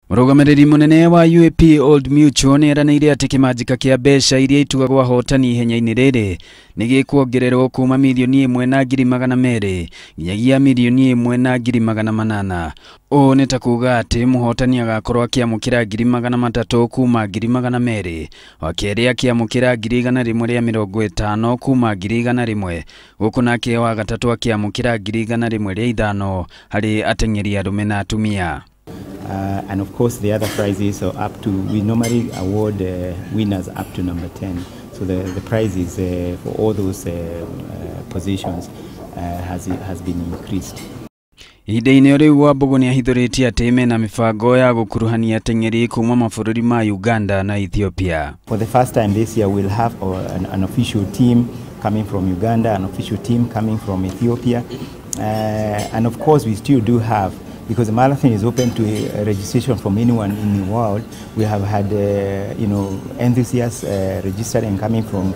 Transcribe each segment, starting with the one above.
Murugamiriri munene wa UAP Old Mutual neranire ati kimanjika kia mbeca iria itugagwo Ahotani ihenya-ini riri nigikwongererwo kuma milioni 1,200,000 nginyagia milioni 1,800,000. O ni ta kuga ati muhotani agakorwo akiamukira 300,000 kuma 200,000 wa keri akiamukira 150 kuma 100,000 guku nake wa gatatu akiamukira 105 hari ateng'eri arume na atumia. And of course the other prizes are up to, we normally award winners up to number 10. So the prizes for all those positions has been increased. Ihinda-inĩ riu Wambugu ni ahithũrĩtie atĩ mena mibango ya gukuruhania ateng'eri kuma mabũrũri ma Uganda na Ethiopia. For the first time this year we'll have an official team coming from Uganda, an official team coming from Ethiopia, and of course we still do have, because the marathon is open to registration from anyone in the world. We have had enthusiasts registering coming from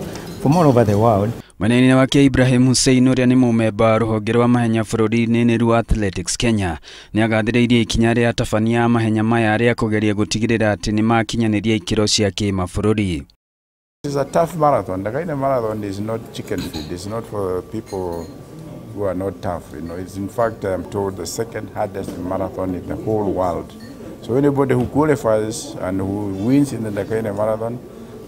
all over the world. Mwenene wake Ibrahim Hussein uria ni mumemba ruhonge rwa mahenya bũrũri-inĩ rwa Athletics Kenya ni agathĩrĩirie ikinya rĩa tabania mahenya maya rĩa kugeria gutigĩrĩra atĩ ni makinyaniria ikĩro cia kĩmabũrũri. It is a tough marathon. The kind of marathon is not chicken feed. It's not for people who are not tough. It's in fact, I'm told, the second hardest marathon in the whole world. So anybody who qualifies and who wins in the Ndakaini Marathon,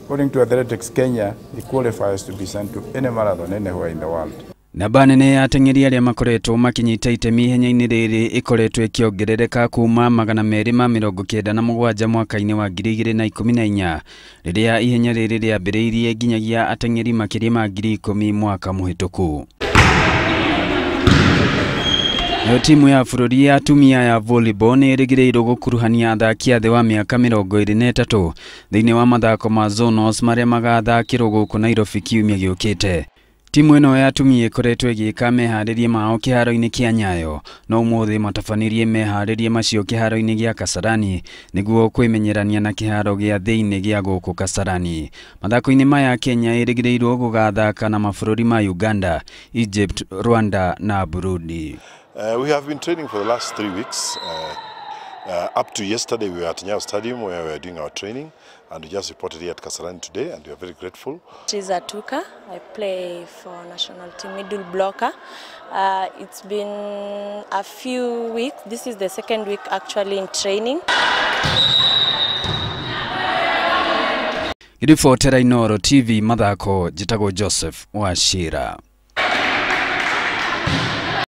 according to Athletics Kenya, he qualifies to be sent to any marathon anywhere in the world. Namba nene ya ateng'eri aria makoretwo makinyita itemi ihenya-ini riri ikoretwo ikiongerereka kuma 297 mwaka-ini wa 2014 riria ihenya riri riambĩrĩirie nginyagia ateng'eri makiria ma 10,000 mwaka muhituku. Nayo timu ya bũrũri ya atumia ya volleyball ni ĩrĩgĩrĩirwo gũkuruhania athaki a thĩ wa mĩaka 23 thĩinĩ wa mathako ma zonos marĩa magathakĩrwo gũkũ Nairobi kiumia gĩũkĩte. Timu ĩno ya atumia ĩkoretwo ĩgĩka meharĩria mao kĩharo-inĩ kĩa Nyayo, no ũmũthĩ matabanirie meharĩria macio kĩharo-inĩ gĩa Kasarani nĩguo kwĩmenyerania na kĩharo gĩa thĩinĩ gĩa gũkũ Kasarani. Mathako-inĩ maya Kenya ĩrĩgĩrĩirwo gũgathaka na mabũrũri ma Uganda, Egypt, Rwanda na Burundi. We have been training for the last 3 weeks. Up to yesterday, we were at Nyayo Stadium where we were doing our training, and we just reported here at Kasarani today, and we are very grateful. She's Atuka. I play for national team middle blocker. It's been a few weeks. This is the second week actually in training. Iribotera Inooro TV mathako, njĩtagwo Joseph Wachira.